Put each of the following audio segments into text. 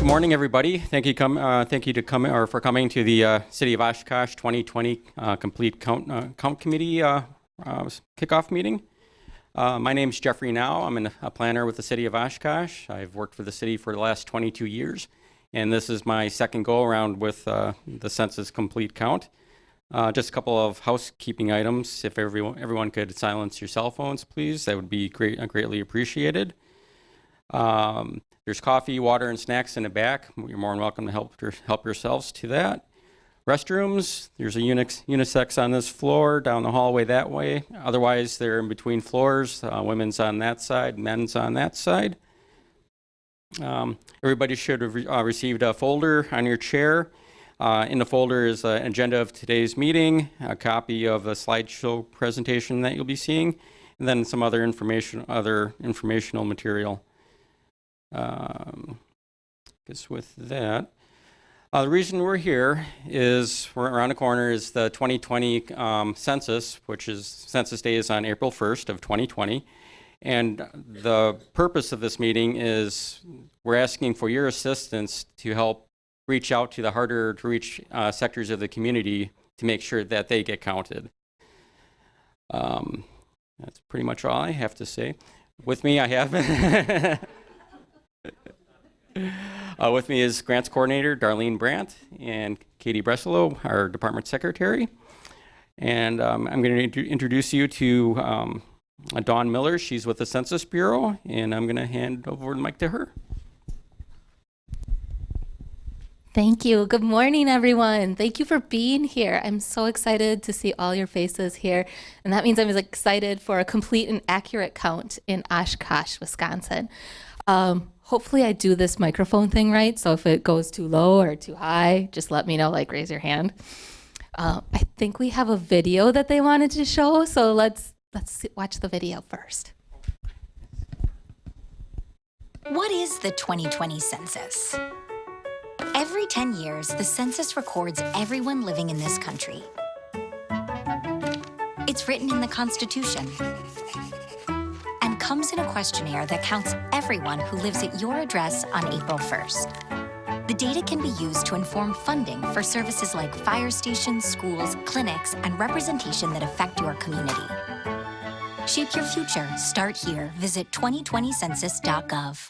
Good morning, everybody. Thank you for coming to the City of Oshkosh 2020 Complete Count Committee kickoff meeting. My name is Jeffrey Now. I'm a planner with the City of Oshkosh. I've worked for the city for the last 22 years, and this is my second go around with the Census Complete Count. Just a couple of housekeeping items. If everyone could silence your cell phones, please, that would be greatly appreciated. There's coffee, water, and snacks in the back. You're more than welcome to help yourselves to that. Restrooms, there's a unisex on this floor, down the hallway that way. Otherwise, they're in between floors. Women's on that side, men's on that side. Everybody should have received a folder on your chair. In the folder is an agenda of today's meeting, a copy of the slideshow presentation that you'll be seeing, and then some other informational material. Guess with that, the reason we're here is we're around the corner is the 2020 census, which is Census Day is on April 1st of 2020. And the purpose of this meeting is we're asking for your assistance to help reach out to the harder to reach sectors of the community to make sure that they get counted. That's pretty much all I have to say. With me, I have with me is Grants Coordinator Darlene Brandt and Katie Breslow, our Department Secretary. And I'm going to introduce you to Dawn Miller. She's with the Census Bureau, and I'm going to hand over the mic to her. Thank you. Good morning, everyone. Thank you for being here. I'm so excited to see all your faces here. And that means I'm excited for a complete and accurate count in Oshkosh, Wisconsin. Hopefully I do this microphone thing right. So if it goes too low or too high, just let me know, raise your hand. I think we have a video that they wanted to show. So let's watch the video first. What is the 2020 census? Every 10 years, the census records everyone living in this country. It's written in the Constitution and comes in a questionnaire that counts everyone who lives at your address on April 1st. The data can be used to inform funding for services like fire stations, schools, clinics, and representation that affect your community. Shape your future. Start here. Visit 2020census.gov.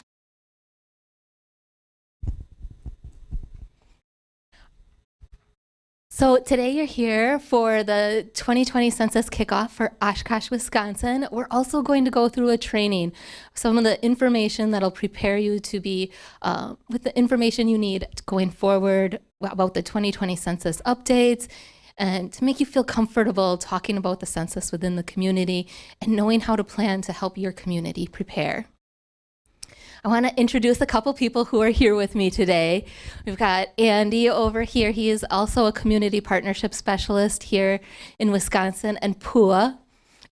So today you're here for the 2020 census kickoff for Oshkosh, Wisconsin. We're also going to go through a training, some of the information that'll prepare you to be with the information you need going forward about the 2020 census updates and to make you feel comfortable talking about the census within the community and knowing how to plan to help your community prepare. I want to introduce a couple people who are here with me today. We've got Andy over here. He is also a community partnership specialist here in Wisconsin, and Pua,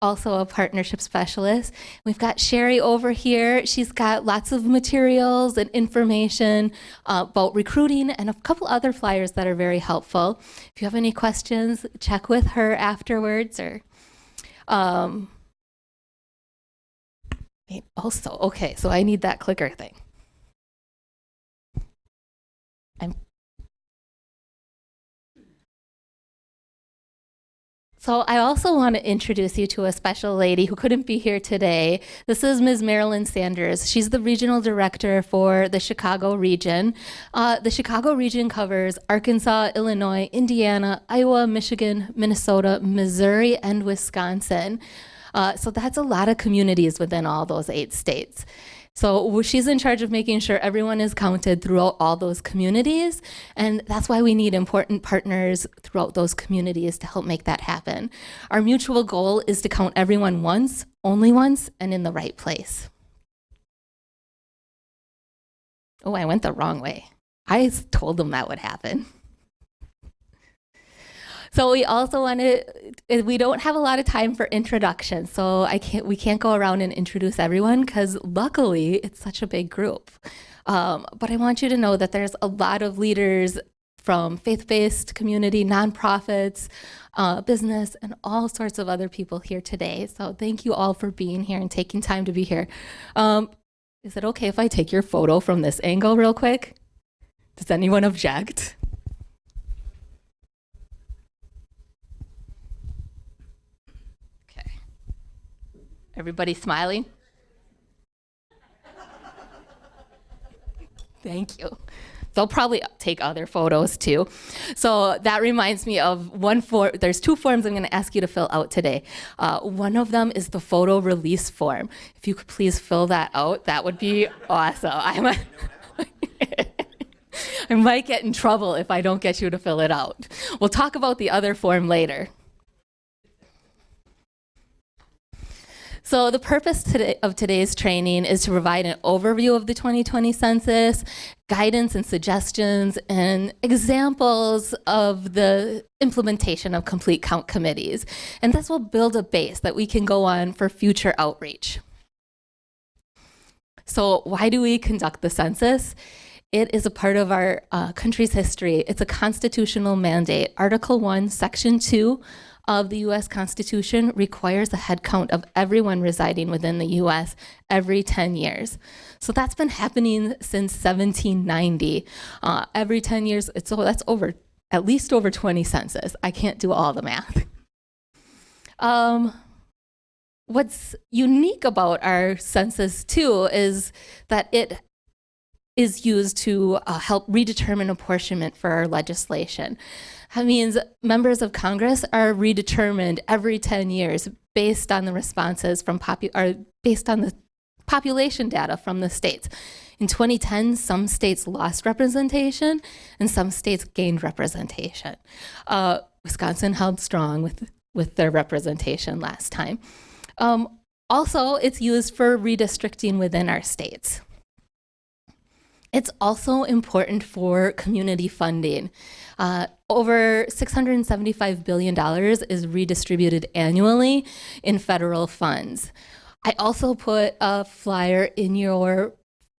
also a partnership specialist. We've got Sherry over here. She's got lots of materials and information about recruiting and a couple other flyers that are very helpful. If you have any questions, check with her afterwards or also, okay, so I need that clicker thing. So I also want to introduce you to a special lady who couldn't be here today. This is Ms. Marilyn Sanders. She's the regional director for the Chicago region. The Chicago region covers Arkansas, Illinois, Indiana, Iowa, Michigan, Minnesota, Missouri, and Wisconsin. So that's a lot of communities within all those 8 states. So she's in charge of making sure everyone is counted throughout all those communities. And that's why we need important partners throughout those communities to help make that happen. Our mutual goal is to count everyone once, only once, and in the right place. Oh, I went the wrong way. I told them that would happen. So we also we don't have a lot of time for introductions, so we can't go around and introduce everyone because luckily it's such a big group. But I want you to know that there's a lot of leaders from faith-based community, nonprofits, business, and all sorts of other people here today. So thank you all for being here and taking time to be here. Is it okay if I take your photo from this angle real quick? Does anyone object? Okay. Everybody smiling? Thank you. They'll probably take other photos too. So that reminds me of one form. There's two forms I'm going to ask you to fill out today. One of them is the photo release form. If you could please fill that out, that would be awesome. I might get in trouble if I don't get you to fill it out. We'll talk about the other form later. So the purpose of today's training is to provide an overview of the 2020 census, guidance and suggestions, and examples of the implementation of complete count committees. And this will build a base that we can go on for future outreach. So why do we conduct the census? It is a part of our country's history. It's a constitutional mandate. Article 1, Section 2 of the U.S. Constitution requires a head count of everyone residing within the U.S. every 10 years. So that's been happening since 1790. Every 10 years, that's at least over 20 census. I can't do all the math. What's unique about our census, too, is that it is used to help redetermine apportionment for our legislation. That means members of Congress are redetermined every 10 years based on the responses from based on the population data from the states. In 2010, some states lost representation and some states gained representation. Wisconsin held strong with their representation last time. Also, it's used for redistricting within our states. It's also important for community funding. Over $675 billion is redistributed annually in federal funds. I also put a flyer in your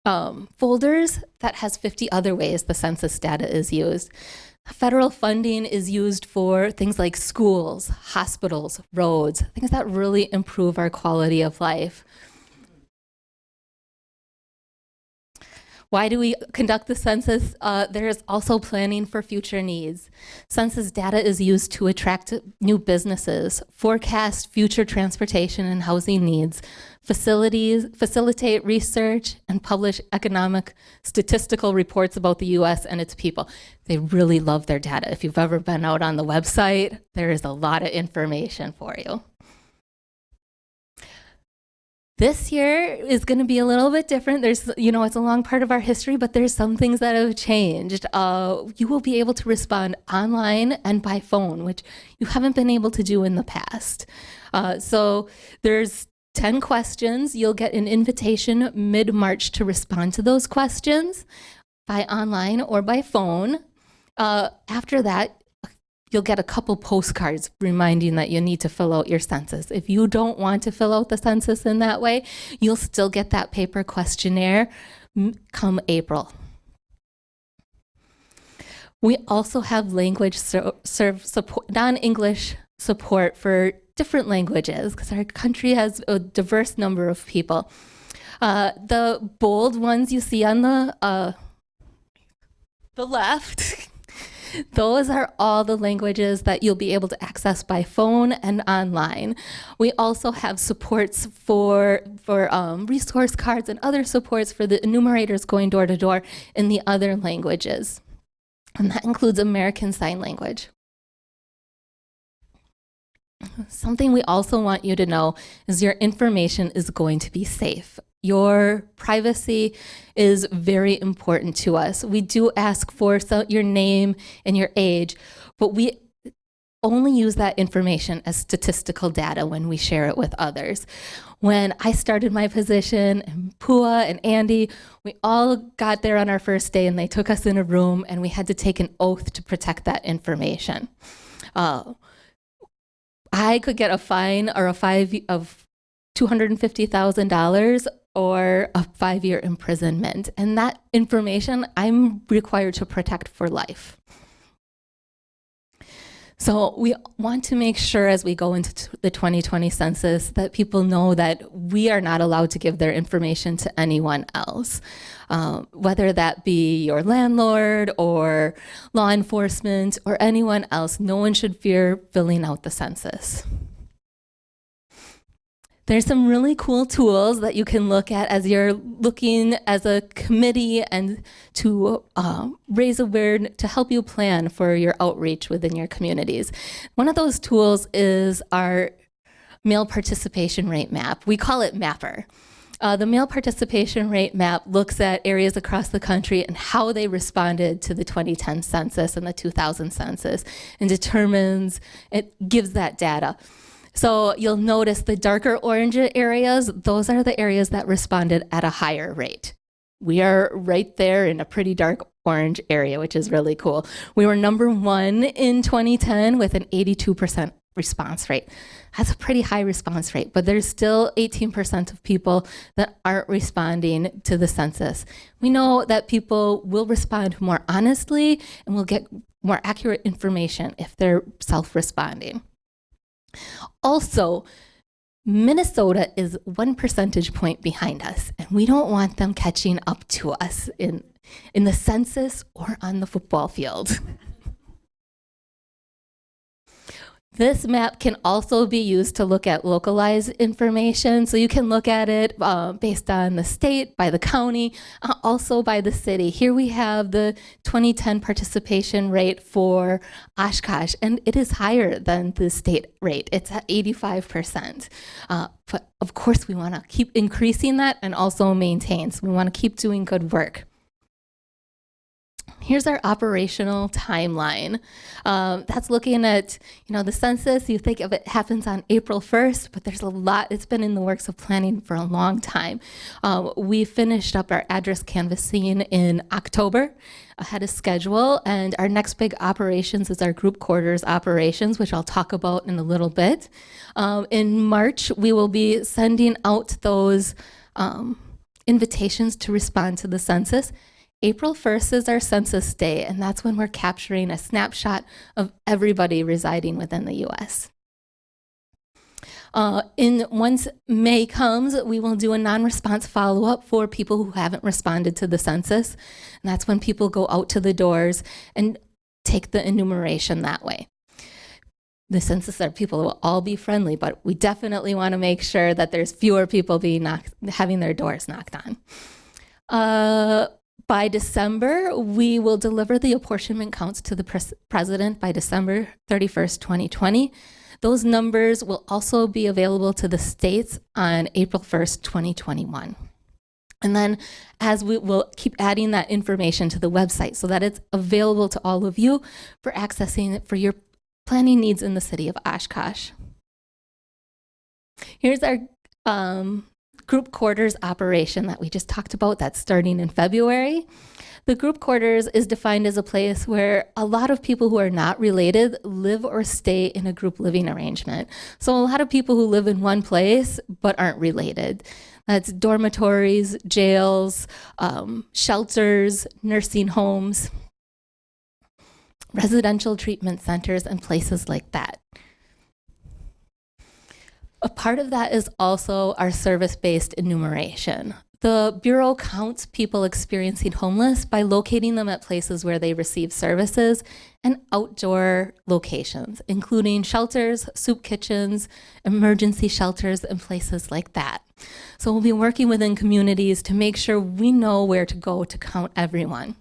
folders that has 50 other ways the census data is used. Federal funding is used for things like schools, hospitals, roads, things that really improve our quality of life. Why do we conduct the census? There is also planning for future needs. Census data is used to attract new businesses, forecast future transportation and housing needs, facilitate research, and publish economic statistical reports about the U.S. and its people. They really love their data. If you've ever been out on the website, there is a lot of information for you. This year is going to be a little bit different. It's a long part of our history, but there's some things that have changed. You will be able to respond online and by phone, which you haven't been able to do in the past. So there's 10 questions. You'll get an invitation mid-March to respond to those questions by online or by phone. After that, you'll get a couple postcards reminding that you need to fill out your census. If you don't want to fill out the census in that way, you'll still get that paper questionnaire come April. We also have language support, non-English support for different languages because our country has a diverse number of people. The bold ones you see on the left, those are all the languages that you'll be able to access by phone and online. We also have supports for resource cards and other supports for the enumerators going door to door in the other languages. And that includes American Sign Language. Something we also want you to know is your information is going to be safe. Your privacy is very important to us. We do ask for your name and your age, but we only use that information as statistical data when we share it with others. When I started my position, and Pua and Andy, we all got there on our first day and they took us in a room and we had to take an oath to protect that information. I could get a fine or a of $250,000 or a 5-year imprisonment. And that information I'm required to protect for life. So we want to make sure as we go into the 2020 census that people know that we are not allowed to give their information to anyone else, whether that be your landlord or law enforcement or anyone else. No one should fear filling out the census. There's some really cool tools that you can look at as you're looking as a committee and to raise awareness, to help you plan for your outreach within your communities. One of those tools is our male participation rate map. We call it MAPper. The male participation rate map looks at areas across the country and how they responded to the 2010 census and the 2000 census, and it gives that data. So you'll notice the darker orange areas, those are the areas that responded at a higher rate. We are right there in a pretty dark orange area, which is really cool. We were number 1 in 2010 with an 82% response rate. That's a pretty high response rate, but there's still 18% of people that aren't responding to the census. We know that people will respond more honestly and will get more accurate information if they're self-responding. Also, Minnesota is 1 percentage point behind us, and we don't want them catching up to us in the census or on the football field. This map can also be used to look at localized information. So you can look at it based on the state, by the county, also by the city. Here we have the 2010 participation rate for Oshkosh, and it is higher than the state rate. It's at 85%. But of course, we want to keep increasing that and also maintain. So we want to keep doing good work. Here's our operational timeline. That's looking at, the census. You think of it happens on April 1st, but there's a lot. It's been in the works of planning for a long time. We finished up our address canvassing in October ahead of schedule, and our next big operations is our group quarters operations, which I'll talk about in a little bit. In March, we will be sending out those invitations to respond to the census. April 1st is our census day, and that's when we're capturing a snapshot of everybody residing within the U.S. Once May comes, we will do a non-response follow-up for people who haven't responded to the census, and that's when people go out to the doors and take the enumeration that way. The census people will all be friendly, but we definitely want to make sure that there's fewer people having their doors knocked on. By December, we will deliver the apportionment counts to the president by December 31st, 2020. Those numbers will also be available to the states on April 1st, 2021. And then as we will keep adding that information to the website so that it's available to all of you for accessing it for your planning needs in the city of Oshkosh. Here's our group quarters operation that we just talked about. That's starting in February. The group quarters is defined as a place where a lot of people who are not related live or stay in a group living arrangement. So a lot of people who live in one place but aren't related. That's dormitories, jails, shelters, nursing homes, residential treatment centers, and places like that. A part of that is also our service-based enumeration. The Bureau counts people experiencing homeless by locating them at places where they receive services and outdoor locations, including shelters, soup kitchens, emergency shelters, and places like that. So we'll be working within communities to make sure we know where to go to count everyone.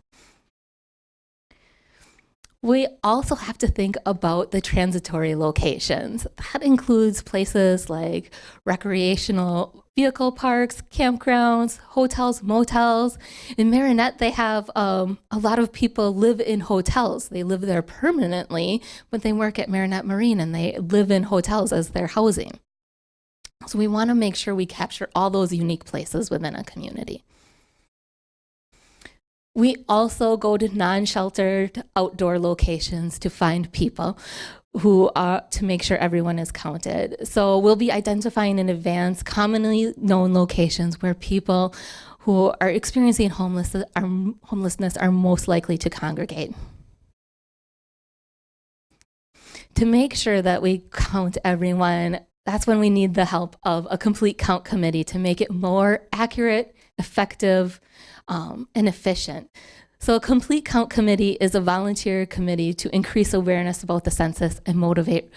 We also have to think about the transitory locations. That includes places like recreational vehicle parks, campgrounds, hotels, motels. In Marinette, they have a lot of people live in hotels. They live there permanently, but they work at Marinette Marine and they live in hotels as their housing. So we want to make sure we capture all those unique places within a community. We also go to non-sheltered outdoor locations to find people to make sure everyone is counted. So we'll be identifying in advance commonly known locations where people who are experiencing homelessness are most likely to congregate. To make sure that we count everyone, that's when we need the help of a complete count committee to make it more accurate, effective, and efficient. So a complete count committee is a volunteer committee to increase awareness about the census and motivate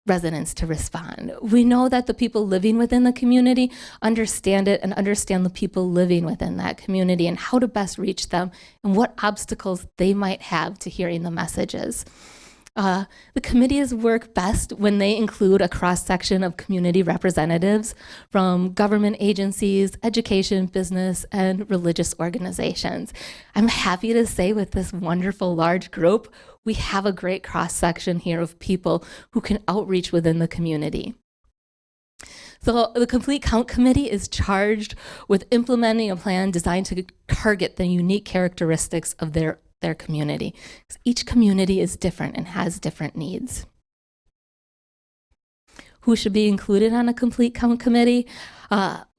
residents to respond. We know that the people living within the community understand it and understand the people living within that community and how to best reach them and what obstacles they might have to hearing the messages. The committees work best when they include a cross-section of community representatives from government agencies, education, business, and religious organizations. I'm happy to say with this wonderful large group, we have a great cross-section here of people who can outreach within the community. So the Complete Count Committee is charged with implementing a plan designed to target the unique characteristics of their community. Each community is different and has different needs. Who should be included on a Complete Count Committee?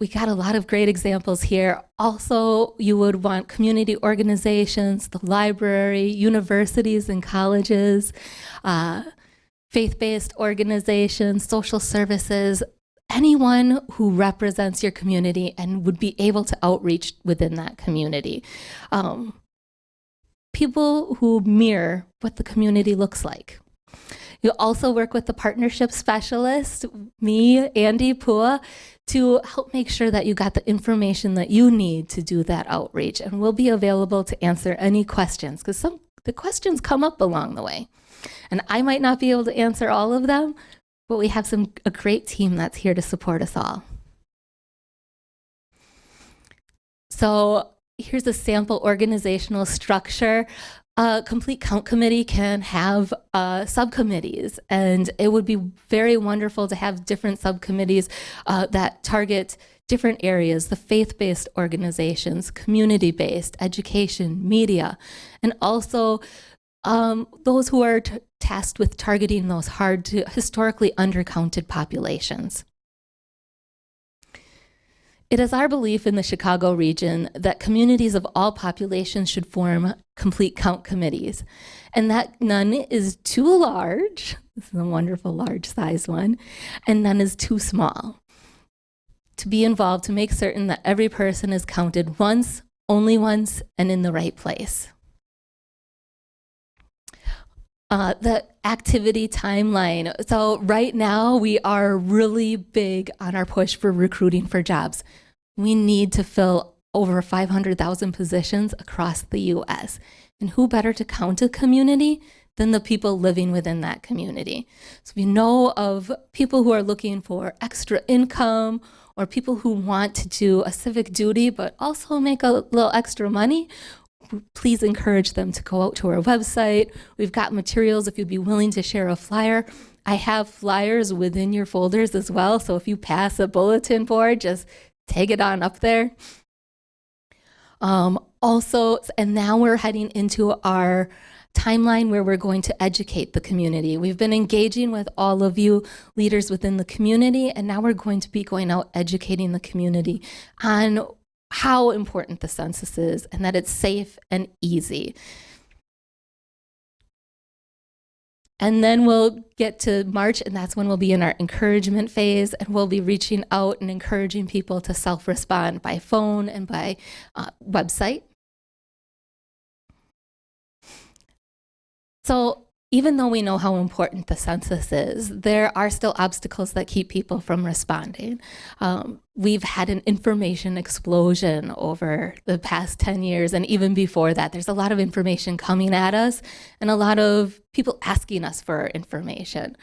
We got a lot of great examples here. Also, you would want community organizations, the library, universities and colleges, faith-based organizations, social services, anyone who represents your community and would be able to outreach within that community. People who mirror what the community looks like. You also work with the partnership specialist, me, Andy Pua, to help make sure that you got the information that you need to do that outreach. And we'll be available to answer any questions, because the questions come up along the way. And I might not be able to answer all of them, but we have a great team that's here to support us all. So here's a sample organizational structure. A Complete Count Committee can have subcommittees, and it would be very wonderful to have different subcommittees that target different areas, the faith-based organizations, community-based, education, media, and also those who are tasked with targeting those hard to historically undercounted populations. It is our belief in the Chicago region that communities of all populations should form complete count committees, and that none is too large, this is a wonderful large size one, and none is too small. To be involved to make certain that every person is counted once, only once, and in the right place. The activity timeline. So right now we are really big on our push for recruiting for jobs. We need to fill over 500,000 positions across the US. And who better to count a community than the people living within that community? So we know of people who are looking for extra income or people who want to do a civic duty but also make a little extra money. Please encourage them to go out to our website. We've got materials if you'd be willing to share a flyer. I have flyers within your folders as well, so if you pass a bulletin board, just tag it on up there. Also, and now we're heading into our timeline where we're going to educate the community. We've been engaging with all of you leaders within the community, and now we're going to be going out educating the community on how important the census is and that it's safe and easy. And then we'll get to March, and that's when we'll be in our encouragement phase, and we'll be reaching out and encouraging people to self-respond by phone and by website. So even though we know how important the census is, there are still obstacles that keep people from responding. We've had an information explosion over the past 10 years, and even before that, there's a lot of information coming at us and a lot of people asking us for information.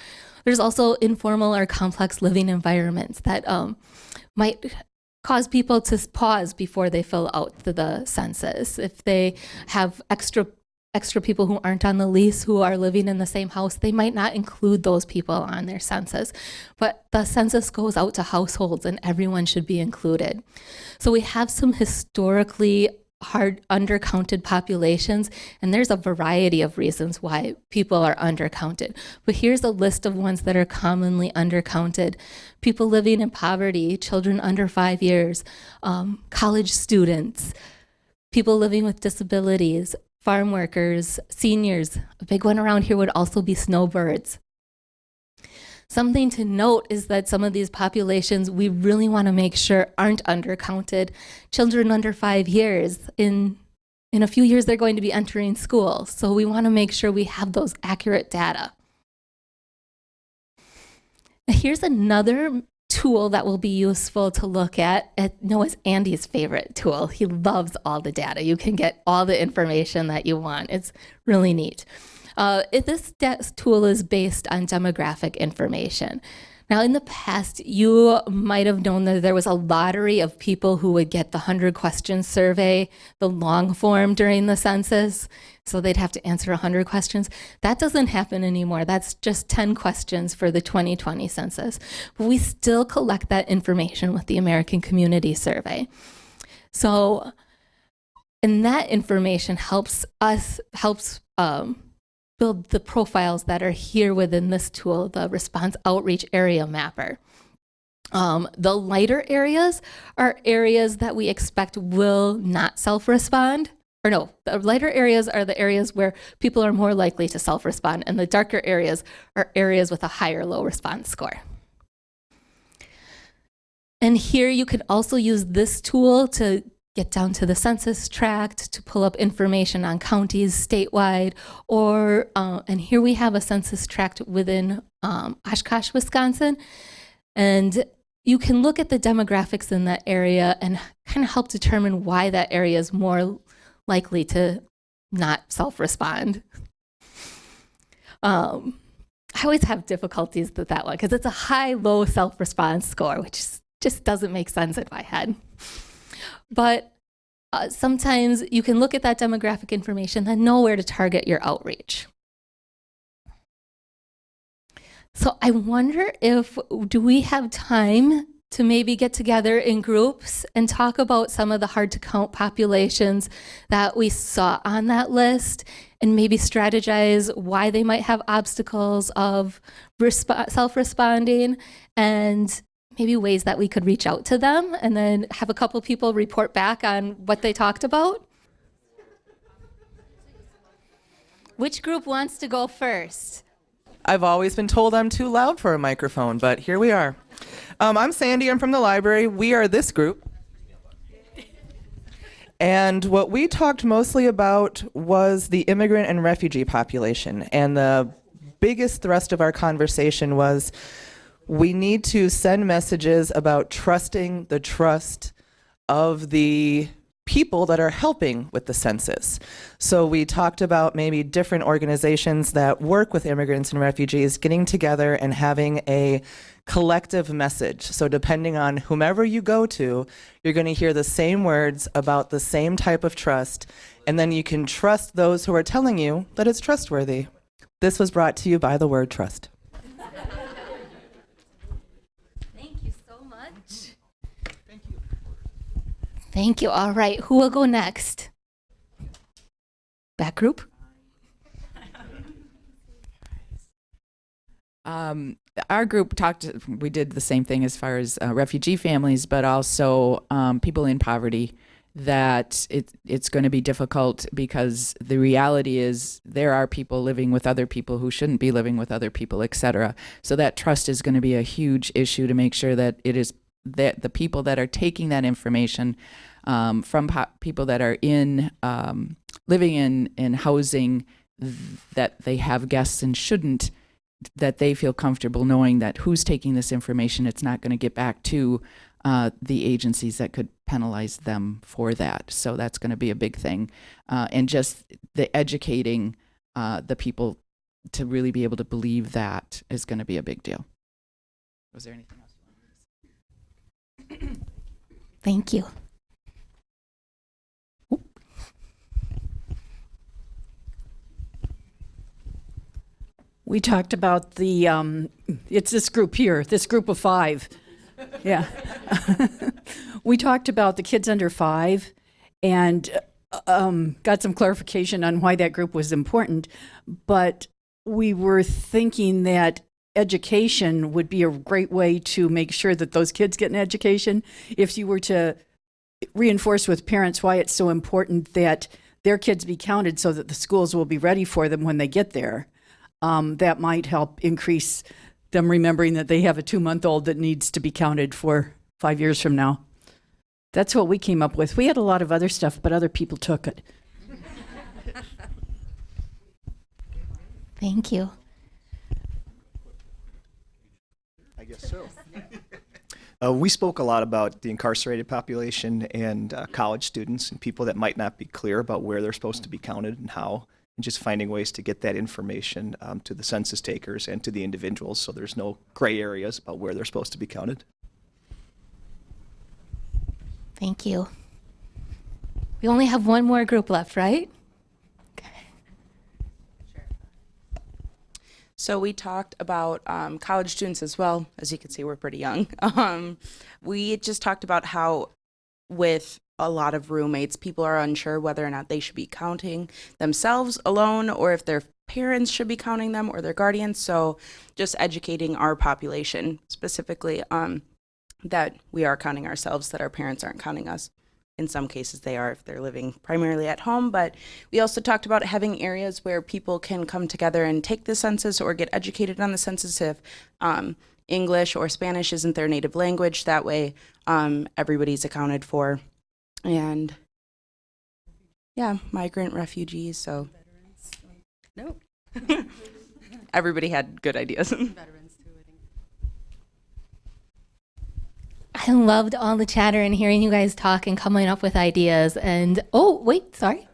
There's also informal or complex living environments that might cause people to pause before they fill out the census. If they have extra people who aren't on the lease who are living in the same house, they might not include those people on their census. But the census goes out to households and everyone should be included. So we have some historically hard undercounted populations, and there's a variety of reasons why people are undercounted. But here's a list of ones that are commonly undercounted. People living in poverty, children under 5 years, college students, people living with disabilities, farm workers, seniors. A big one around here would also be snowbirds. Something to note is that some of these populations we really want to make sure aren't undercounted. Children under 5 years, in a few years they're going to be entering school, so we want to make sure we have those accurate data. Here's another tool that will be useful to look at. It's Andy's favorite tool. He loves all the data. You can get all the information that you want. It's really neat. This tool is based on demographic information. Now, in the past, you might have known that there was a lottery of people who would get the 100-question survey, the long form during the census. So they'd have to answer 100 questions. That doesn't happen anymore. That's just 10 questions for the 2020 census. But we still collect that information with the American Community Survey. So, and that information helps build the profiles that are here within this tool, the Response Outreach Area Mapper. The lighter areas are areas that we expect will not self-respond. Or no, the lighter areas are the areas where people are more likely to self-respond, and the darker areas are areas with a higher low response score. And here you could also use this tool to get down to the census tract, to pull up information on counties statewide, or, and here we have a census tract within Oshkosh, Wisconsin. And you can look at the demographics in that area and kind of help determine why that area is more likely to not self-respond. I always have difficulties with that one because it's a high-low self-response score, which just doesn't make sense in my head. But sometimes you can look at that demographic information and know where to target your outreach. So I wonder do we have time to maybe get together in groups and talk about some of the hard to count populations that we saw on that list and maybe strategize why they might have obstacles of self-responding and maybe ways that we could reach out to them and then have a couple people report back on what they talked about? Which group wants to go first? I've always been told I'm too loud for a microphone, but here we are. I'm Sandy, I'm from the library. We are this group. And what we talked mostly about was the immigrant and refugee population. And the biggest thrust of our conversation was we need to send messages about trusting the trust of the people that are helping with the census. So we talked about maybe different organizations that work with immigrants and refugees getting together and having a collective message. So depending on whomever you go to, you're going to hear the same words about the same type of trust, and then you can trust those who are telling you that it's trustworthy. This was brought to you by the word trust. Thank you. All right, who will go next? Back group? Our group we did the same thing as far as refugee families, but also people in poverty, that it's going to be difficult because the reality is there are people living with other people who shouldn't be living with other people, et cetera. So that trust is going to be a huge issue to make sure that it is that the people that are taking that information from people that are in living in housing that they have guests and shouldn't, that they feel comfortable knowing that who's taking this information, it's not going to get back to the agencies that could penalize them for that. So that's going to be a big thing. And just the educating the people to really be able to believe that is going to be a big deal. Was there anything else? Thank you. We talked about it's this group here, this group of 5. Yeah. We talked about the kids under 5 and got some clarification on why that group was important. But we were thinking that education would be a great way to make sure that those kids get an education. If you were to reinforce with parents why it's so important that their kids be counted so that the schools will be ready for them when they get there. That might help increase them remembering that they have a 2-month-old that needs to be counted for 5 years from now. That's what we came up with. We had a lot of other stuff, but other people took it. Thank you. I guess so. We spoke a lot about the incarcerated population and college students and people that might not be clear about where they're supposed to be counted and how, and just finding ways to get that information to the census takers and to the individuals so there's no gray areas about where they're supposed to be counted. Thank you. We only have one more group left, right? So we talked about college students as well. As you can see, we're pretty young. We just talked about how with a lot of roommates, people are unsure whether or not they should be counting themselves alone or if their parents should be counting them or their guardians. So just educating our population specifically that we are counting ourselves, that our parents aren't counting us. In some cases they are if they're living primarily at home, but we also talked about having areas where people can come together and take the census or get educated on the census if English or Spanish isn't their native language. That way everybody's accounted for. And yeah, migrant refugees, so. Veterans. No. Everybody had good ideas. Veterans too, I think. I loved all the chatter and hearing you guys talk and coming up with ideas. And oh, wait, sorry.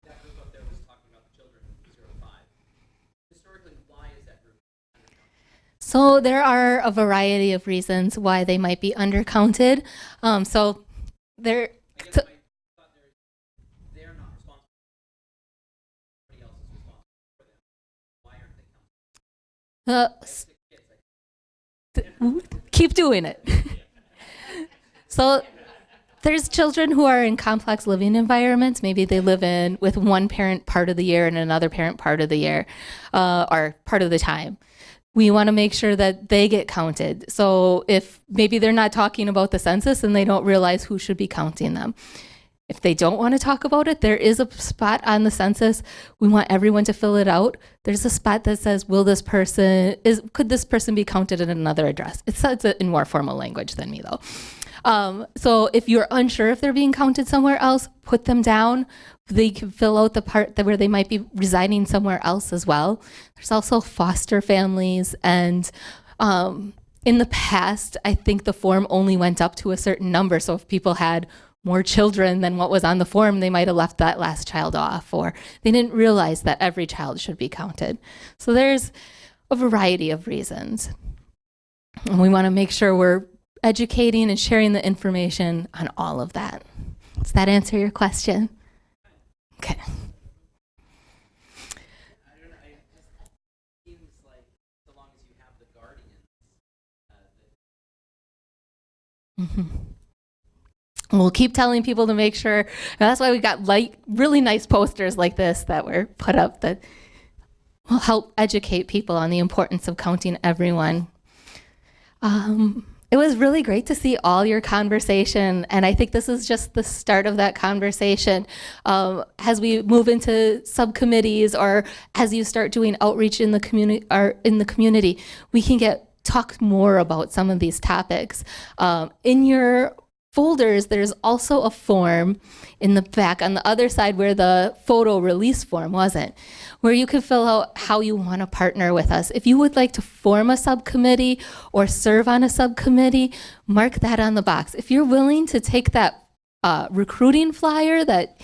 That group up there was talking about the children 0 to 5. Historically, why is that group undercounted? So there are a variety of reasons why they might be undercounted. So they're They're not responsible. Somebody else is responsible for them. Why aren't they counted? Keep doing it. So there's children who are in complex living environments. Maybe they live in with one parent part of the year and another parent part of the year, or part of the time. We want to make sure that they get counted. So if maybe they're not talking about the census and they don't realize who should be counting them. If they don't want to talk about it, there is a spot on the census. We want everyone to fill it out. There's a spot that says, could this person be counted in another address? It says it in more formal language than me though. So if you're unsure if they're being counted somewhere else, put them down. They can fill out the part where they might be residing somewhere else as well. There's also foster families, and in the past, I think the form only went up to a certain number. So if people had more children than what was on the form, they might have left that last child off, or they didn't realize that every child should be counted. So there's a variety of reasons. And we want to make sure we're educating and sharing the information on all of that. Does that answer your question? Okay. I don't know. It just seems like so long as you have the guardians. We'll keep telling people to make sure. And that's why we got really nice posters like this that were put up that will help educate people on the importance of counting everyone. It was really great to see all your conversation, and I think this is just the start of that conversation. As we move into subcommittees, or as you start doing outreach in the community, we can talk more about some of these topics. In your folders, there's also a form in the back on the other side where the photo release form wasn't, where you can fill out how you want to partner with us. If you would like to form a subcommittee or serve on a subcommittee, mark that on the box. If you're willing to take that recruiting flyer that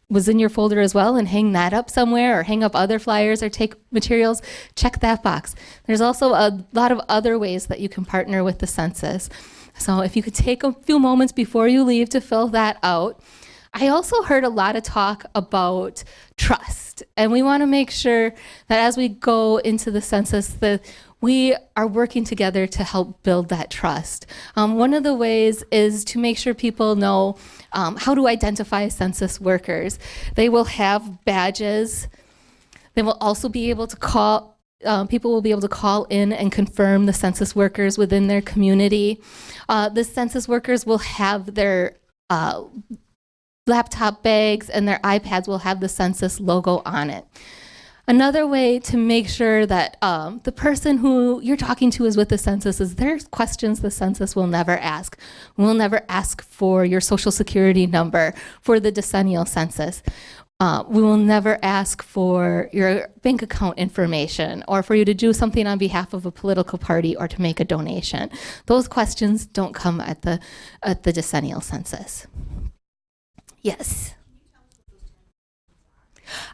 was in your folder as well and hang that up somewhere, or hang up other flyers or take materials, check that box. There's also a lot of other ways that you can partner with the census. So if you could take a few moments before you leave to fill that out. I also heard a lot of talk about trust, and we want to make sure that as we go into the census that we are working together to help build that trust. One of the ways is to make sure people know how to identify census workers. They will have badges. They will also be able to call people will be able to call in and confirm the census workers within their community. The census workers will have their laptop bags and their iPads will have the census logo on it. Another way to make sure that the person who you're talking to is with the census is there's questions the census will never ask. We'll never ask for your social security number for the decennial census. We will never ask for your bank account information or for you to do something on behalf of a political party or to make a donation. Those questions don't come at the decennial census. Yes.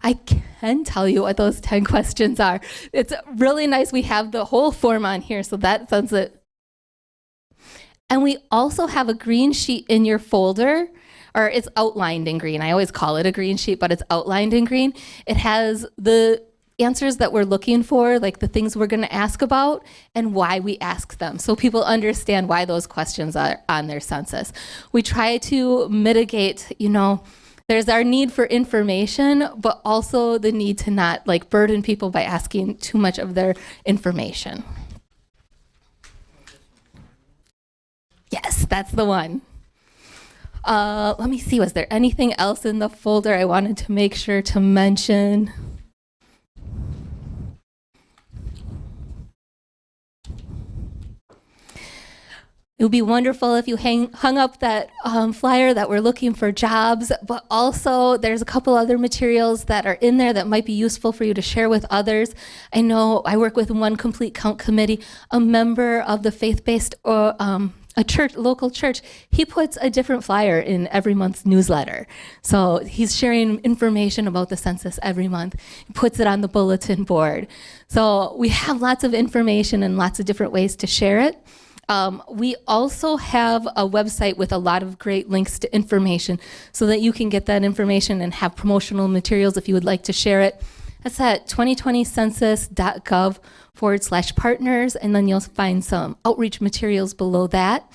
I can tell you what those 10 questions are. It's really nice. We have the whole form on here, so that sounds it. And we also have a green sheet in your folder, or it's outlined in green. I always call it a green sheet, but it's outlined in green. It has the answers that we're looking for, like the things we're going to ask about and why we ask them, so people understand why those questions are on their census. We try to mitigate, there's our need for information, but also the need to not burden people by asking too much of their information. Yes, that's the one. Let me see, was there anything else in the folder I wanted to make sure to mention? It would be wonderful if you hung up that flyer that we're looking for jobs, but also there's a couple other materials that are in there that might be useful for you to share with others. I know I work with One Complete Count Committee, a member of the faith-based local church. He puts a different flyer in every month's newsletter. So he's sharing information about the census every month. He puts it on the bulletin board. So we have lots of information and lots of different ways to share it. We also have a website with a lot of great links to information so that you can get that information and have promotional materials if you would like to share it. That's at 2020census.gov/partners, and then you'll find some outreach materials below that.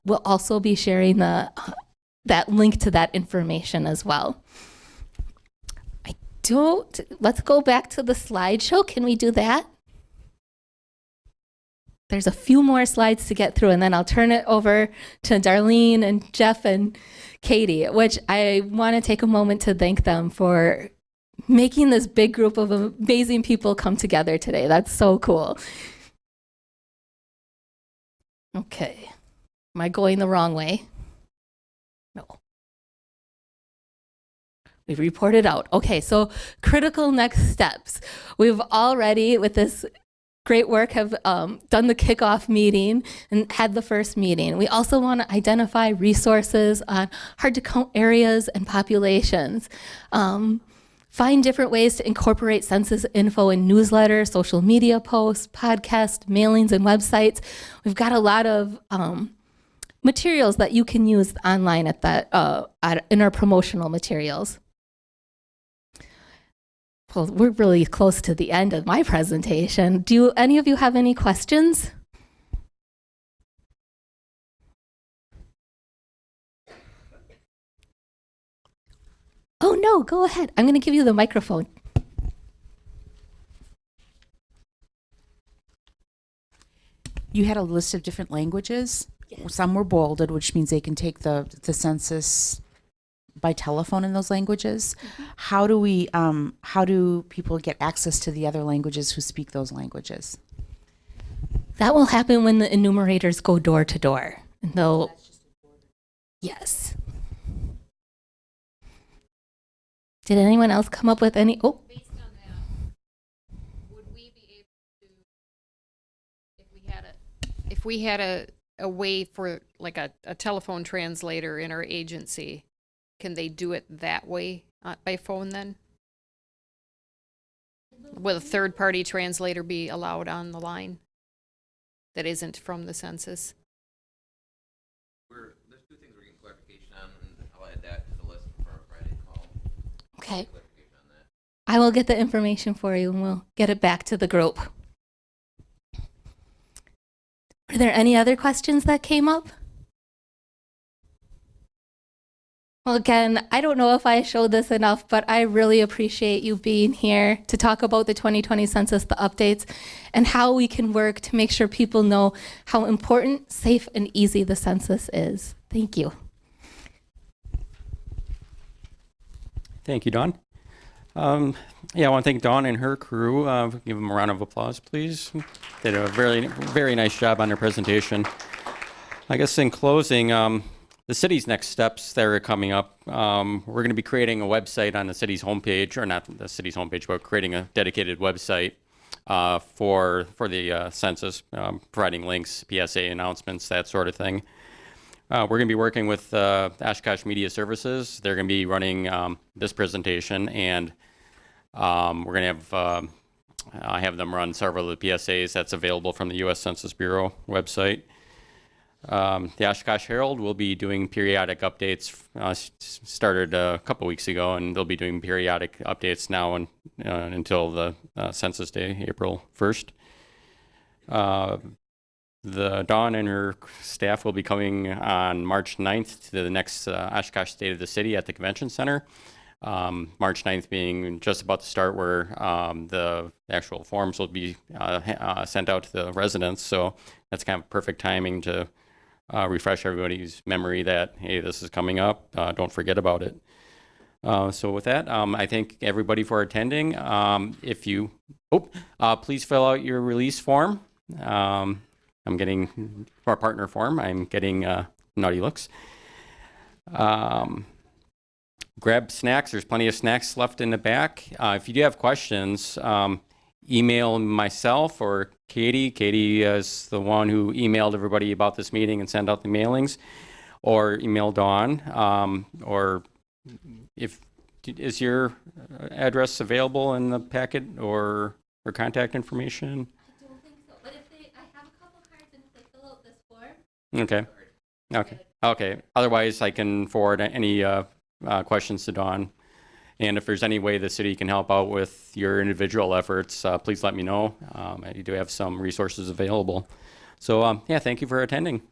We'll also be sharing that link to that information as well. Let's go back to the slideshow. Can we do that? There's a few more slides to get through, and then I'll turn it over to Darlene and Jeff and Katie, which I want to take a moment to thank them for making this big group of amazing people come together today. That's so cool. Okay. Am I going the wrong way? No. We've reported out. Okay, so critical next steps. We've already, with this great work, have done the kickoff meeting and had the first meeting. We also want to identify resources on hard to count areas and populations. Find different ways to incorporate census info in newsletters, social media posts, podcasts, mailings, and websites. We've got a lot of materials that you can use online in our promotional materials. Well, we're really close to the end of my presentation. Do any of you have any questions? Oh no, go ahead. I'm going to give you the microphone. You had a list of different languages. Yes. Some were bolded, which means they can take the census by telephone in those languages. Mm-hmm. How do people get access to the other languages who speak those languages? That will happen when the enumerators go door to door. And they'll, yes. Did anyone else come up with any? Oh. Based on that, would we be able to, if we had a way for like a telephone translator in our agency, can they do it that way by phone then? Will a third-party translator be allowed on the line that isn't from the census? There's two things we're getting clarification on, and I'll add that to the list for our Friday call. Okay. I will get the information for you and we'll get it back to the group. Are there any other questions that came up? Well, again, I don't know if I showed this enough, but I really appreciate you being here to talk about the 2020 census, the updates, and how we can work to make sure people know how important, safe, and easy the census is. Thank you. Thank you, Dawn. Yeah, I want to thank Dawn and her crew. Give them a round of applause, please. They did a very, very nice job on their presentation. I guess in closing, the city's next steps that are coming up, we're going to be creating a website on the city's homepage, or not the city's homepage, but creating a dedicated website for the census, providing links, PSA announcements, that sort of thing. We're going to be working with Oshkosh Media Services. They're going to be running this presentation, and we're going to have them run several of the PSAs that's available from the U.S. Census Bureau website. The Oshkosh Herald will be doing periodic updates, started a couple weeks ago, and they'll be doing periodic updates now until the Census Day, April 1st. The Dawn and her staff will be coming on March 9th to the next Oshkosh State of the City at the Convention Center. March 9th being just about to start, where the actual forms will be sent out to the residents. So that's kind of perfect timing to refresh everybody's memory that, hey, this is coming up. Don't forget about it. So with that, I thank everybody for attending. Please fill out your release form. I'm getting, our partner form, I'm getting naughty looks. Grab snacks. There's plenty of snacks left in the back. If you do have questions, email myself or Katie. Katie is the one who emailed everybody about this meeting and sent out the mailings, or email Dawn. Or is your address available in the packet or contact information? I don't think so, but I have a couple cards, and if they fill out this form. Okay. Otherwise, I can forward any questions to Dawn. And if there's any way the city can help out with your individual efforts, please let me know. I do have some resources available. So, thank you for attending.